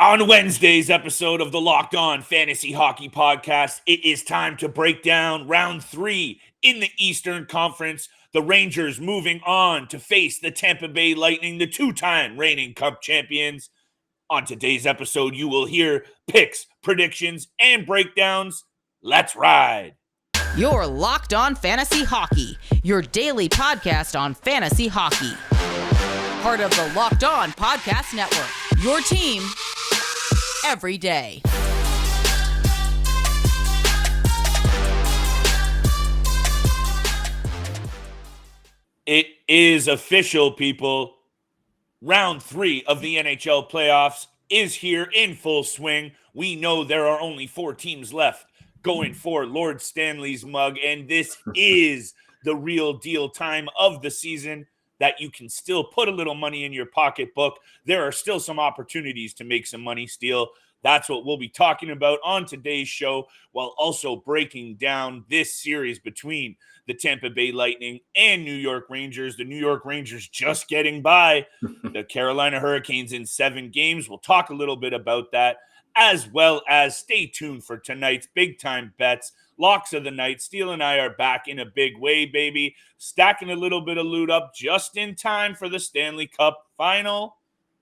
On Wednesday's episode of the Locked On Fantasy Hockey Podcast, it is time to break down round 3 in the Eastern Conference. The Rangers moving on to face the Tampa Bay Lightning, the two-time reigning Cup champions. On today's episode, you will hear picks, predictions, and breakdowns. Let's ride. You're Locked On Fantasy Hockey, your daily podcast on fantasy hockey. Part of the Locked On Podcast Network, your team every day. It is official, people. Round 3 of the NHL playoffs is here in full swing. We know there are only 4 teams left going for Lord Stanley's mug, and this is the real deal time of the season that you can still put a little money in your pocketbook. There are still some opportunities to make some money, Steele. That's what we'll be talking about on today's show, while also breaking down this series between the Tampa Bay Lightning and New York Rangers. The New York Rangers just getting by the Carolina Hurricanes in 7 games. We'll talk a little bit about that, as well as stay tuned for tonight's big-time bets. Locks of the night. Steele and I are back in a big way, baby. Stacking a little bit of loot up just in time for the Stanley Cup final.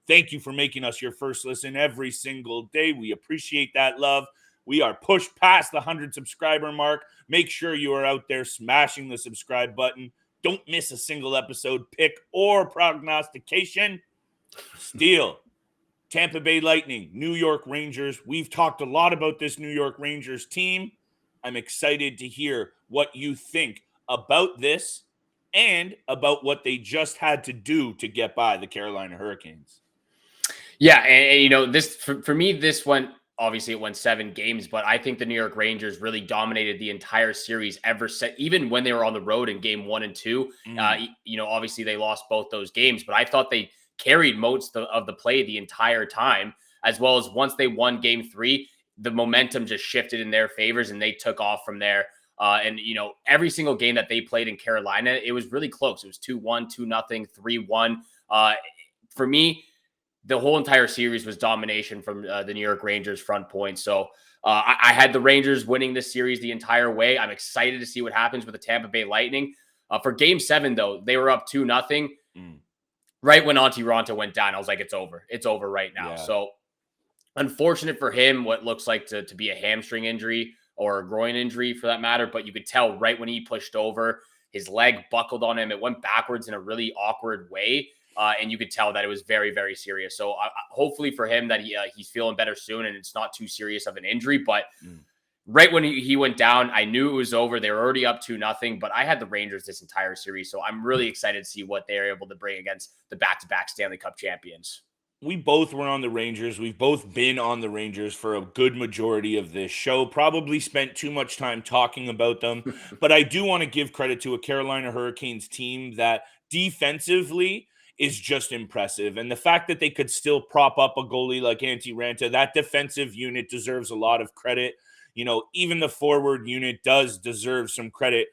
Thank you for making us your first listen every single day. We appreciate that love. We are pushed past the 100 subscriber mark. Make sure you are out there smashing the subscribe button. Don't miss a single episode, pick, or prognostication. Steele, Tampa Bay Lightning, New York Rangers. We've talked a lot about this New York Rangers team. I'm excited to hear what you think about this and about what they just had to do to get by the Carolina Hurricanes. Yeah, and you know, this for me, this went, obviously it went 7 games, but I think the New York Rangers really dominated the entire series even when they were on the road in game 1 and 2. You know, obviously they lost both those games, but I thought they carried most of the play the entire time, as well as once they won game 3, the momentum just shifted in their favors and they took off from there. And, you know, every single game that they played in Carolina, it was really close. It was 2-1, 2-0, 3-1. For me, the whole entire series was domination from the New York Rangers front point. So I had the Rangers winning this series the entire way. I'm excited to see what happens with the Tampa Bay Lightning. For game 7, though, they were up 2-0. Right when Antti Raanta went down, I was like, it's over. It's over right now. Yeah. So unfortunate for him, what looks like to be a hamstring injury or a groin injury for that matter. But you could tell right when he pushed over, his leg buckled on him. It went backwards in a really awkward way. And you could tell that it was very, very serious. So hopefully for him that he's feeling better soon and it's not too serious of an injury. But right when he went down, I knew it was over. They were already up 2-0, but I had the Rangers this entire series. So I'm really excited to see what they're able to bring against the back-to-back Stanley Cup champions. We both were on the Rangers. We've both been on the Rangers for a good majority of this show. Probably spent too much time talking about them. But I do want to give credit to a Carolina Hurricanes team that defensively is just impressive. And the fact that they could still prop up a goalie like Antti Raanta, that defensive unit deserves a lot of credit. You know, even the forward unit does deserve some credit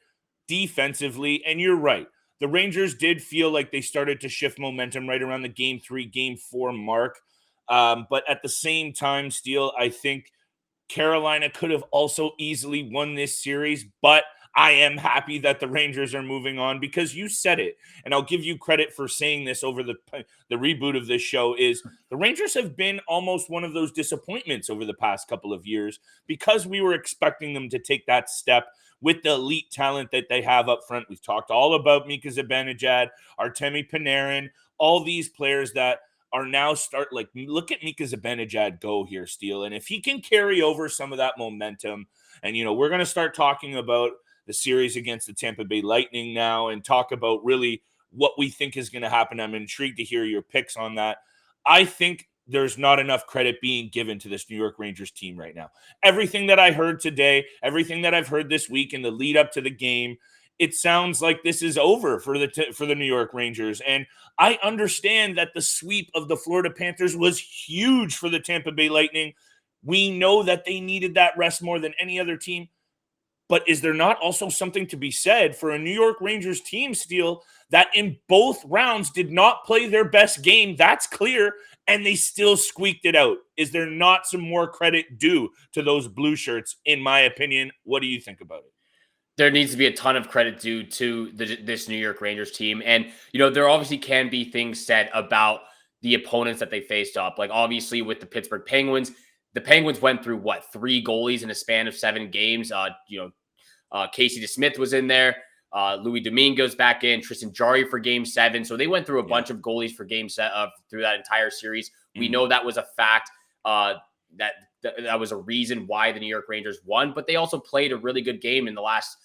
defensively. And you're right. The Rangers did feel like they started to shift momentum right around the game 3, game 4 mark. But at the same time, Steele, I think Carolina could have also easily won this series, but I am happy that the Rangers are moving on because you said it, and I'll give you credit for saying this over the reboot of this show, is the Rangers have been almost one of those disappointments over the past couple of years because we were expecting them to take that step with the elite talent that they have up front. We've talked all about Mika Zibanejad, Artemi Panarin, all these players that are now look at Mika Zibanejad go here, Steele. And if he can carry over some of that momentum, and, you know, we're going to start talking about the series against the Tampa Bay Lightning now and talk about really what we think is going to happen. I'm intrigued to hear your picks on that. I think there's not enough credit being given to this New York Rangers team right now. Everything that I heard today, everything that I've heard this week in the lead up to the game, it sounds like this is over for the New York Rangers. And I understand that the sweep of the Florida Panthers was huge for the Tampa Bay Lightning. We know that they needed that rest more than any other team. But is there not also something to be said for a New York Rangers team, Steele, that in both rounds did not play their best game? That's clear. And they still squeaked it out. Is there not some more credit due to those blue shirts, in my opinion? What do you think about it? There needs to be a ton of credit due to this New York Rangers team. And, you know, there obviously can be things said about the opponents that they faced up. Like, obviously, with the Pittsburgh Penguins, the Penguins went through, 3 goalies in a span of 7 games. Casey DeSmith was in there. Louis Dominguez back in. Tristan Jarry for Game 7. So they went through a bunch of goalies for Game 7 through that entire series. We know that was a fact. That was a reason why the New York Rangers won. But they also played a really good game in the last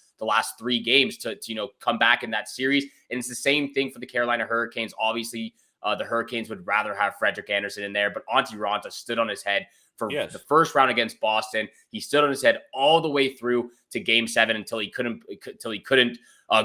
3 games to come back in that series. And it's the same thing for the Carolina Hurricanes. Obviously, the Hurricanes would rather have Frederik Andersen in there, but Antti Raanta stood on his head for the first round against Boston. He stood on his head all the way through to Game 7 until he couldn't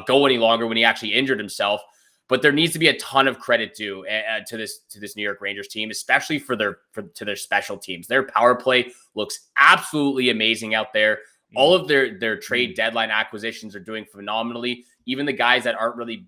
go any longer when he actually injured himself. But there needs to be a ton of credit due to this New York Rangers team, especially to their special teams. Their power play looks absolutely amazing out there. All of their trade deadline acquisitions are doing phenomenally. Even the guys that aren't really,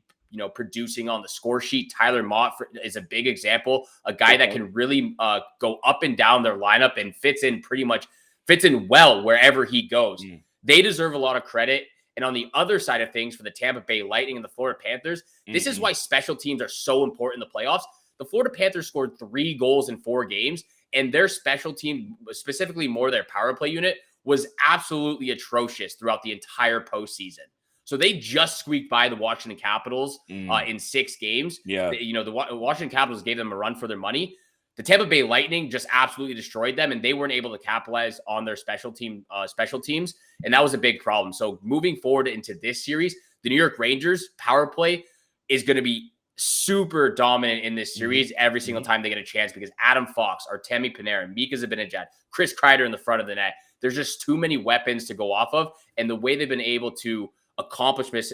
producing on the score sheet, Tyler Mott is a big example, a guy that can really go up and down their lineup and fits in well wherever he goes. They deserve a lot of credit. And on the other side of things, for the Tampa Bay Lightning and the Florida Panthers, this is why special teams are so important in the playoffs. The Florida Panthers scored 3 goals in 4 games, and their special team, specifically more their power play unit, was absolutely atrocious throughout the entire postseason. So they just squeaked by the Washington Capitals in 6 games. Yeah. The Washington Capitals gave them a run for their money. The Tampa Bay Lightning just absolutely destroyed them, and they weren't able to capitalize on their special teams, and that was a big problem. So moving forward into this series, the New York Rangers power play is going to be super dominant in this series every single time they get a chance, because Adam Fox, Artemi Panarin, Mika Zibanejad, Chris Kreider in the front of the net. There's just too many weapons to go off of, and the way they've been able to accomplish this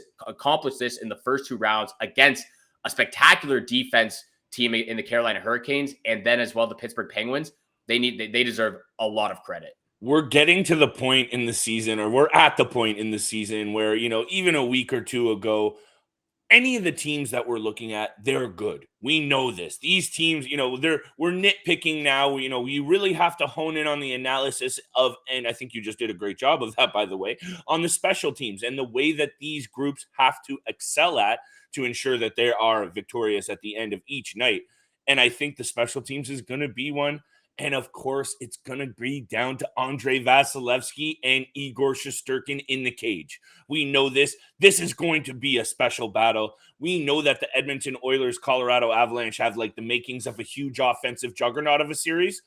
in the first 2 rounds against a spectacular defense team in the Carolina Hurricanes, and then as well the Pittsburgh Penguins, they deserve a lot of credit. We're getting to the point in the season, or we're at the point in the season where, even a week or 2 ago, any of the teams that we're looking at, they're good. We know this. These teams, we're nitpicking now. We really have to hone in on the analysis of, and I think you just did a great job of that, by the way, on the special teams and the way that these groups have to excel at to ensure that they are victorious at the end of each night. And I think the special teams is going to be one. And of course, it's going to be down to Andrei Vasilevsky and Igor Shesterkin in the cage. We know this. This is going to be a special battle. We know that the Edmonton Oilers, Colorado Avalanche have the makings of a huge offensive juggernaut of a series.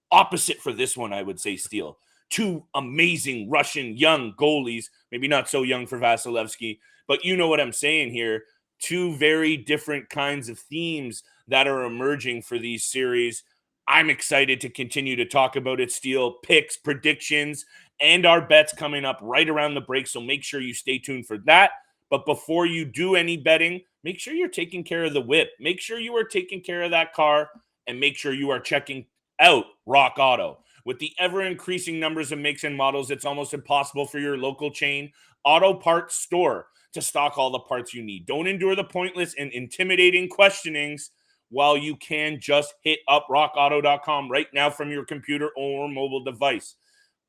Opposite for this one, I would say, Steele. 2 amazing Russian young goalies, maybe not so young for Vasilevsky, but you know what I'm saying here. 2 very different kinds of themes that are emerging for these series. I'm excited to continue to talk about it, Steele, picks, predictions, and our bets coming up right around the break. So make sure you stay tuned for that. But before you do any betting, make sure you're taking care of the whip. Make sure you are taking care of that car, and make sure you are checking out Rock Auto. With the ever-increasing numbers of makes and models, it's almost impossible for your local chain auto parts store to stock all the parts you need. Don't endure the pointless and intimidating questionings while you can just hit up rockauto.com right now from your computer or mobile device.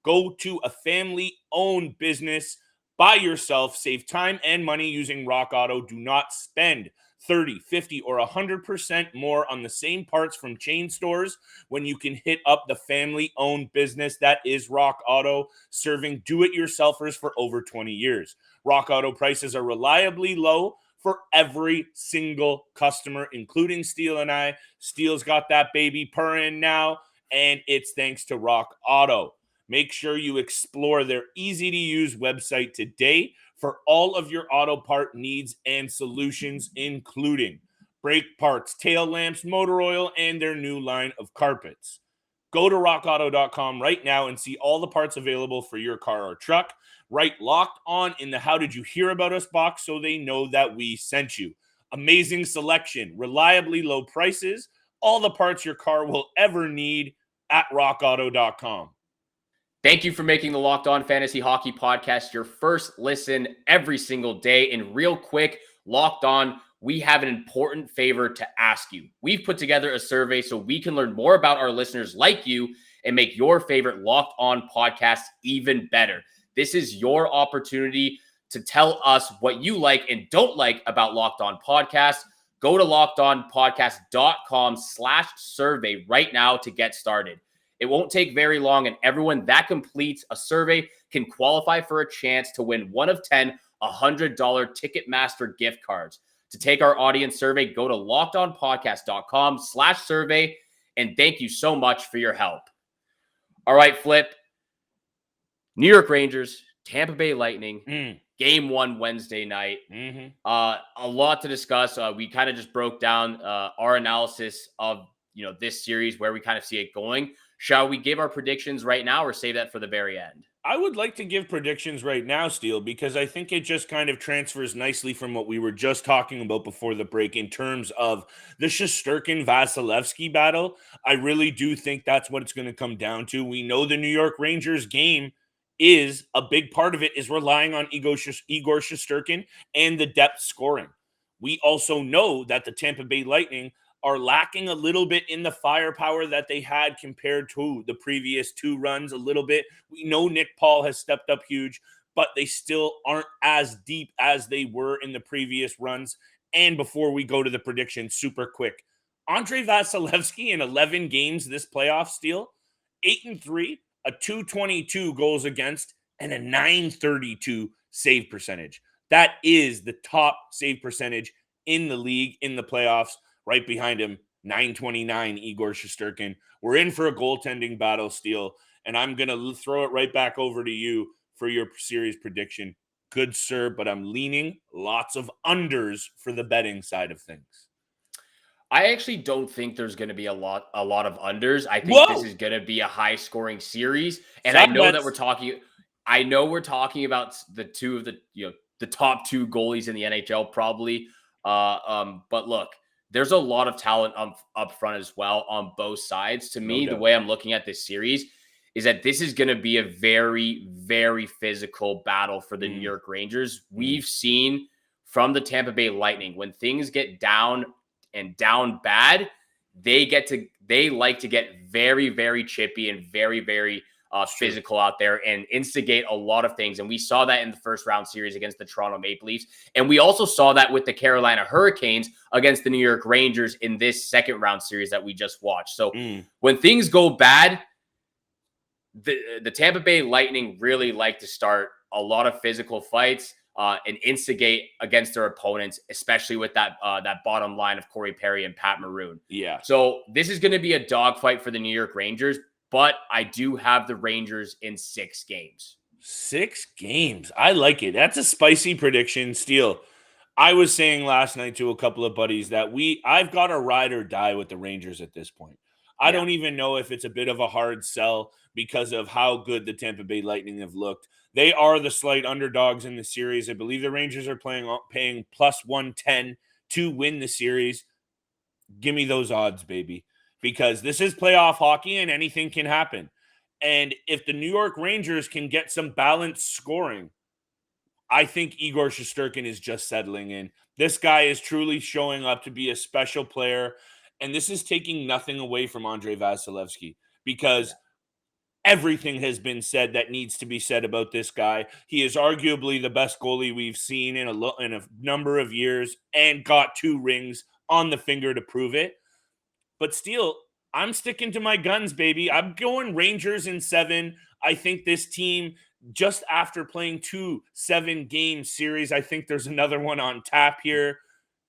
Go to a family-owned business by yourself. Save time and money using Rock Auto. Do not spend 30, 50, or 100% more on the same parts from chain stores when you can hit up the family-owned business that is Rock Auto, serving do-it-yourselfers for over 20 years. Rock Auto prices are reliably low for every single customer, including Steele and I. Steele's got that baby purring now, and it's thanks to Rock Auto. Make sure you explore their easy-to-use website today for all of your auto part needs and solutions, including brake parts, tail lamps, motor oil, and their new line of carpets. Go to rockauto.com right now and see all the parts available for your car or truck. Write Locked On in the How Did You Hear About Us box so they know that we sent you. Amazing selection, reliably low prices, all the parts your car will ever need at rockauto.com. Thank you for making the Locked On Fantasy Hockey Podcast your first listen every single day. And real quick, Locked On, we have an important favor to ask you. We've put together a survey so we can learn more about our listeners like you and make your favorite Locked On podcast even better. This is your opportunity to tell us what you like and don't like about Locked On Podcasts. Go to lockedonpodcast.com/survey right now to get started. It won't take very long, and everyone that completes a survey can qualify for a chance to win one of 10 $100 Ticketmaster gift cards. To take our audience survey, go to lockedonpodcast.com/survey, and thank you so much for your help. All right, Flip. New York Rangers, Tampa Bay Lightning, Game 1 Wednesday night. A lot to discuss. We kind of just broke down our analysis of this series, where we kind of see it going. Shall we give our predictions right now or save that for the very end? I would like to give predictions right now, Steele, because I think it just kind of transfers nicely from what we were just talking about before the break in terms of the Shesterkin-Vasilevsky battle. I really do think that's what it's going to come down to. We know the New York Rangers game is a big part of it is relying on Igor Shesterkin and the depth scoring. We also know that the Tampa Bay Lightning are lacking a little bit in the firepower that they had compared to the previous two runs a little bit. We know Nick Paul has stepped up huge, but they still aren't as deep as they were in the previous runs. And before we go to the prediction, super quick, Andrei Vasilevsky in 11 games this playoff, Steele, 8-3, a 222 goals against, and a 932 save percentage. That is the top save percentage in the league in the playoffs. Right behind him, 929, Igor Shesterkin. We're in for a goaltending battle, Steele, and I'm going to throw it right back over to you for your series prediction. Good, sir, but I'm leaning lots of unders for the betting side of things. I actually don't think there's going to be a lot of unders. I think this is going to be a high-scoring series, and I know that we're talking about the two of the top two goalies in the NHL probably. But look, there's a lot of talent up front as well on both sides. To me, the way I'm looking at this series is that this is going to be a very, very physical battle for the New York Rangers. We've seen from the Tampa Bay Lightning, when things get down and down bad, they like to get very, very chippy and very, very physical out there and instigate a lot of things. And we saw that in the first round series against the Toronto Maple Leafs. And we also saw that with the Carolina Hurricanes against the New York Rangers in this second round series that we just watched. So when things go bad, the Tampa Bay Lightning really like to start a lot of physical fights and instigate against their opponents, especially with that bottom line of Corey Perry and Pat Maroon. Yeah. So this is going to be a dogfight for the New York Rangers, but I do have the Rangers in 6 games. 6 games. I like it. That's a spicy prediction, Steele. I was saying last night to a couple of buddies that I've got a ride or die with the Rangers at this point. I don't even know if it's a bit of a hard sell because of how good the Tampa Bay Lightning have looked. They are the slight underdogs in the series. I believe the Rangers are paying plus 110 to win the series. Give me those odds, baby, because this is playoff hockey and anything can happen. And if the New York Rangers can get some balanced scoring, I think Igor Shesterkin is just settling in. This guy is truly showing up to be a special player. And this is taking nothing away from Andrei Vasilevsky, because everything has been said that needs to be said about this guy. He is arguably the best goalie we've seen in a number of years and got 2 rings on the finger to prove it. But Steele, I'm sticking to my guns, baby. I'm going Rangers in 7. I think this team, just after playing 2 7-game series, I think there's another one on tap here.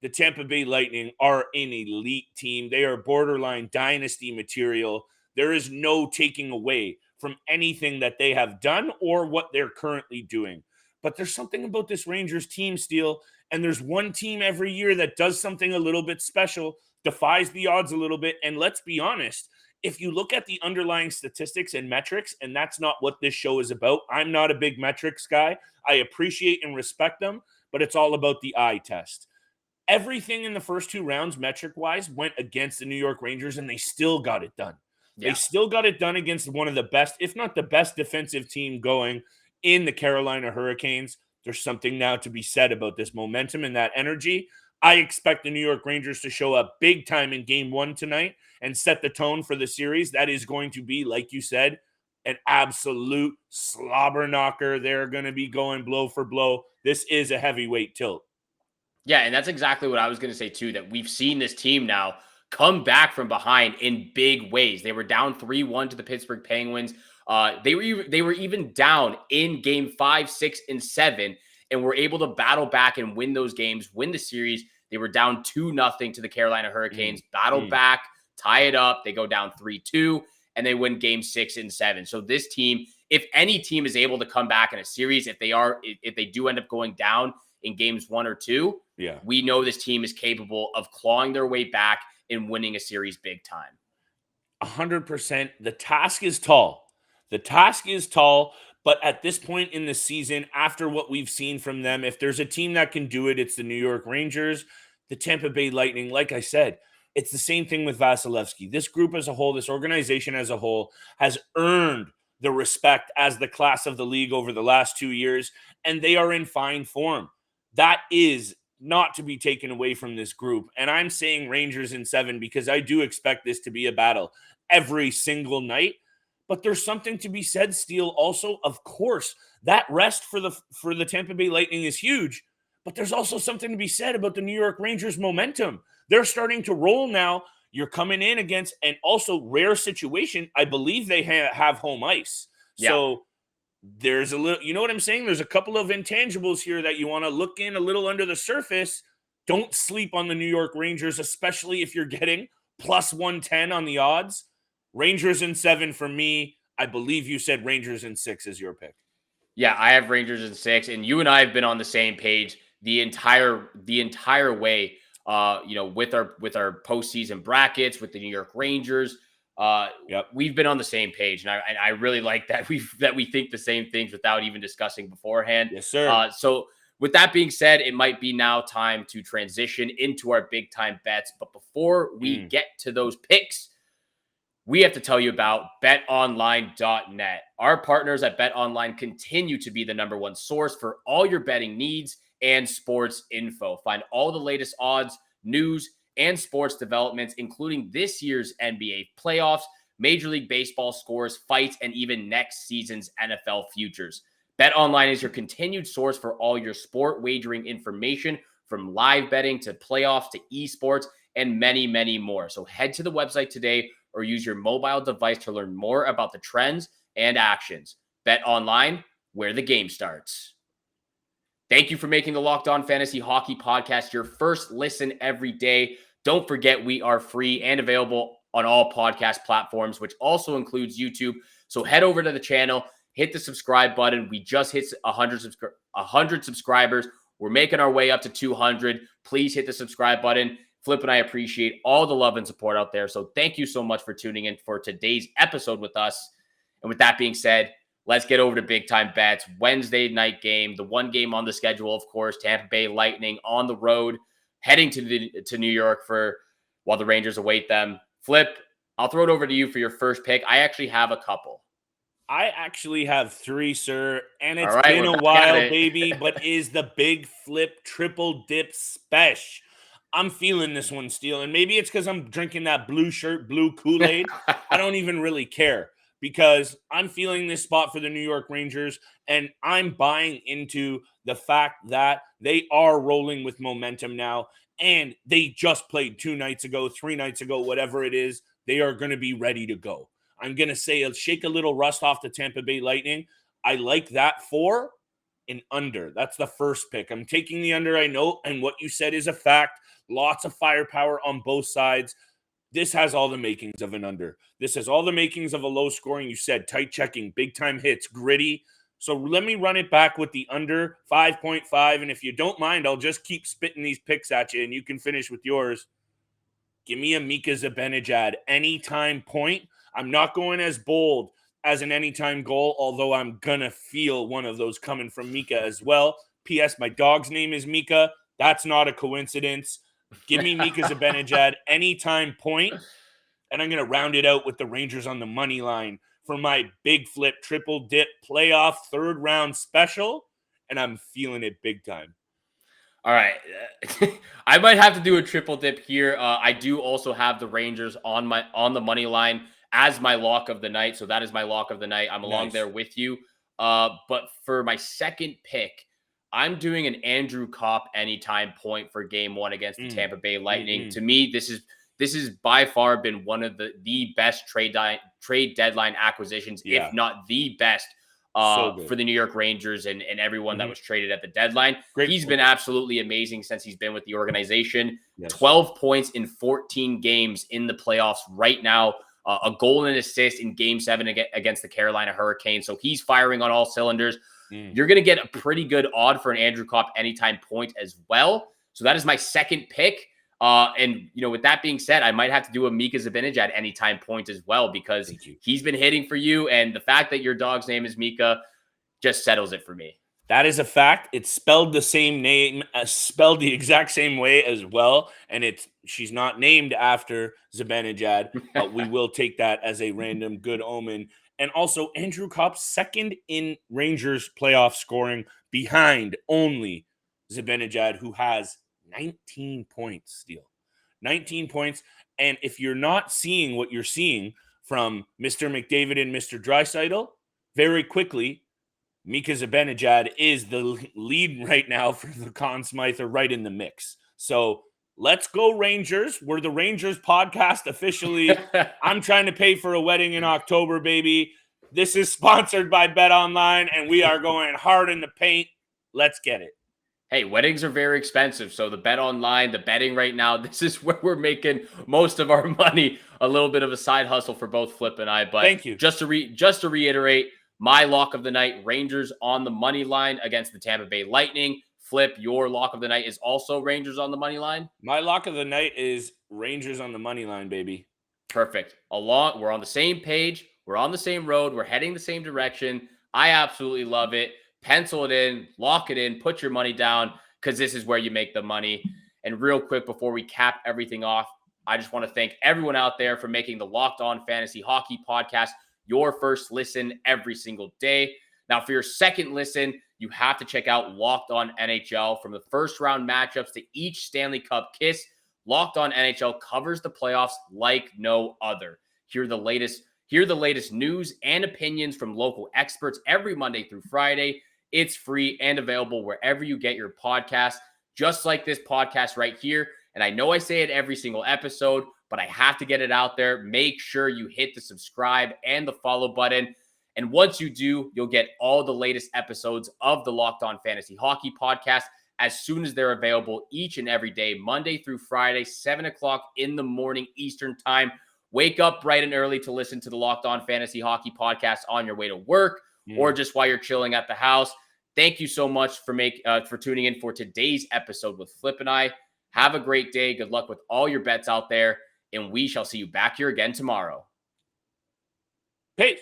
The Tampa Bay Lightning are an elite team. They are borderline dynasty material. There is no taking away from anything that they have done or what they're currently doing. But there's something about this Rangers team, Steele, and there's one team every year that does something a little bit special, defies the odds a little bit. And let's be honest, if you look at the underlying statistics and metrics, and that's not what this show is about. I'm not a big metrics guy. I appreciate and respect them, but it's all about the eye test. Everything in the first 2 rounds, metric-wise, went against the New York Rangers, and they still got it done. They still got it done against one of the best, if not the best defensive team going in the Carolina Hurricanes. There's something now to be said about this momentum and that energy. I expect the New York Rangers to show up big time in game 1 tonight and set the tone for the series. That is going to be, like you said, an absolute slobber knocker. They're going to be going blow for blow. This is a heavyweight tilt. Yeah, and that's exactly what I was going to say too, that we've seen this team now come back from behind in big ways. They were down 3-1 to the Pittsburgh Penguins. They were even down in game 5, 6, and 7, and were able to battle back and win those games, win the series. They were down 2-0 to the Carolina Hurricanes, battle back, tie it up. They go down 3-2, and they win game 6 and 7. So this team, if any team is able to come back in a series, if they do end up going down in games 1 or 2, we know this team is capable of clawing their way back and winning a series big time. 100%. The task is tall. But at this point in the season, after what we've seen from them, if there's a team that can do it, it's the New York Rangers, the Tampa Bay Lightning. Like I said, it's the same thing with Vasilevsky. This group as a whole, this organization as a whole, has earned the respect as the class of the league over the last 2 years, and they are in fine form. That is not to be taken away from this group. And I'm saying Rangers in 7 because I do expect this to be a battle every single night. But there's something to be said, Steele, also, of course, that rest for the Tampa Bay Lightning is huge. But there's also something to be said about the New York Rangers' momentum. They're starting to roll now. You're coming in against an also rare situation. I believe they have home ice. Yeah. So there's a little, you know what I'm saying? There's a couple of intangibles here that you want to look in a little under the surface. Don't sleep on the New York Rangers, especially if you're getting plus 110 on the odds. Rangers in 7 for me. I believe you said Rangers in 6 is your pick. Yeah, I have Rangers in 6, and you and I have been on the same page the entire way. With our postseason brackets with the New York Rangers. We've been on the same page, and I really like that we think the same things without even discussing beforehand. Yes, sir. So with that being said, it might be now time to transition into our big time bets. But before we get to those picks, we have to tell you about BetOnline.net. Our partners at BetOnline continue to be the number one source for all your betting needs and sports info. Find all the latest odds, news, and sports developments, including this year's NBA playoffs, Major League Baseball scores, fights, and even next season's NFL futures. BetOnline is your continued source for all your sport wagering information, from live betting to playoffs to esports and many, many more. So head to the website today or use your mobile device to learn more about the trends and actions. BetOnline, where the game starts. Thank you for making the Locked On Fantasy Hockey Podcast your first listen every day. Don't forget, we are free and available on all podcast platforms, which also includes YouTube. So head over to the channel, hit the subscribe button. We just hit 100 subscribers. We're making our way up to 200. Please hit the subscribe button. Flip and I appreciate all the love and support out there. So thank you so much for tuning in for today's episode with us. And with that being said, let's get over to big time bets. Wednesday night game, the one game on the schedule, of course, Tampa Bay Lightning on the road, heading to New York while the Rangers await them. Flip, I'll throw it over to you for your first pick. I actually have a couple. I actually have 3, sir, and it's been a while, baby, but is the big Flip triple dip special. I'm feeling this one, Steele, and maybe it's because I'm drinking that blue shirt, blue Kool-Aid. I don't even really care, because I'm feeling this spot for the New York Rangers, and I'm buying into the fact that they are rolling with momentum now, and they just played 2 nights ago, 3 nights ago, whatever it is. They are going to be ready to go. I'm going to say shake a little rust off the Tampa Bay Lightning. I like that 4 and under. That's the first pick. I'm taking the under, I know, and what you said is a fact. Lots of firepower on both sides. This has all the makings of an under. This has all the makings of a low scoring. You said tight checking, big time hits, gritty. So let me run it back with the under 5.5. And if you don't mind, I'll just keep spitting these picks at you and you can finish with yours. Give me a Mika Zibanejad anytime point. I'm not going as bold as an anytime goal, although I'm going to feel one of those coming from Mika as well. P.S. My dog's name is Mika. That's not a coincidence. Give me Mika Zibanejad anytime point. And I'm going to round it out with the Rangers on the money line for my big flip triple dip playoff third round special. And I'm feeling it big time. All right. I might have to do a triple dip here. I do also have the Rangers on the money line as my lock of the night. So that is my lock of the night. I'm along there with you. But for my second pick, I'm doing an Andrew Kopp anytime point for game 1 against the Tampa Bay Lightning. To me, this is by far been one of the best trade deadline acquisitions, if not the best, for the New York Rangers and everyone that was traded at the deadline. He's been absolutely amazing since he's been with the organization. 12 points in 14 games in the playoffs right now. A goal and assist in Game 7 against the Carolina Hurricanes. So he's firing on all cylinders. You're going to get a pretty good odd for an Andrew Kopp anytime point as well. So that is my second pick. And, with that being said, I might have to do a Mika Zibanejad anytime point as well, because he's been hitting for you. And the fact that your dog's name is Mika just settles it for me. That is a fact. It's spelled the same name, spelled the exact same way as well. And she's not named after Zibanejad, but we will take that as a random good omen. And also Andrew Kopp second in Rangers playoff scoring behind only Zibanejad, who has 19 points, Steele. 19 points. And if you're not seeing what you're seeing from Mr. McDavid and Mr. Draisaitl, very quickly, Mika Zibanejad is the lead right now for the Conn Smythe, right in the mix. So let's go Rangers. We're the Rangers podcast officially. I'm trying to pay for a wedding in October, baby. This is sponsored by BetOnline, and we are going hard in the paint. Let's get it. Hey, weddings are very expensive. So the BetOnline, the betting right now, this is where we're making most of our money. A little bit of a side hustle for both Flip and I. But thank you. Just to reiterate, my lock of the night, Rangers on the money line against the Tampa Bay Lightning. Flip, your lock of the night is also Rangers on the money line? My lock of the night is Rangers on the money line, baby. Perfect. We're on the same page. We're on the same road. We're heading the same direction. I absolutely love it. Pencil it in, lock it in, put your money down, because this is where you make the money. And real quick, before we cap everything off, I just want to thank everyone out there for making the Locked On Fantasy Hockey podcast your first listen every single day. Now, for your second listen, you have to check out Locked On NHL. From the first round matchups to each Stanley Cup kiss, Locked On NHL covers the playoffs like no other. Hear the latest news and opinions from local experts every Monday through Friday. It's free and available wherever you get your podcast, just like this podcast right here. And I know I say it every single episode, but I have to get it out there. Make sure you hit the subscribe and the follow button. And once you do, you'll get all the latest episodes of the Locked On Fantasy Hockey podcast as soon as they're available each and every day, Monday through Friday, 7 o'clock in the morning Eastern time. Wake up bright and early to listen to the Locked On Fantasy Hockey podcast on your way to work or just while you're chilling at the house. Thank you so much for tuning in for today's episode with Flip and I. Have a great day. Good luck with all your bets out there, and we shall see you back here again tomorrow. Peace.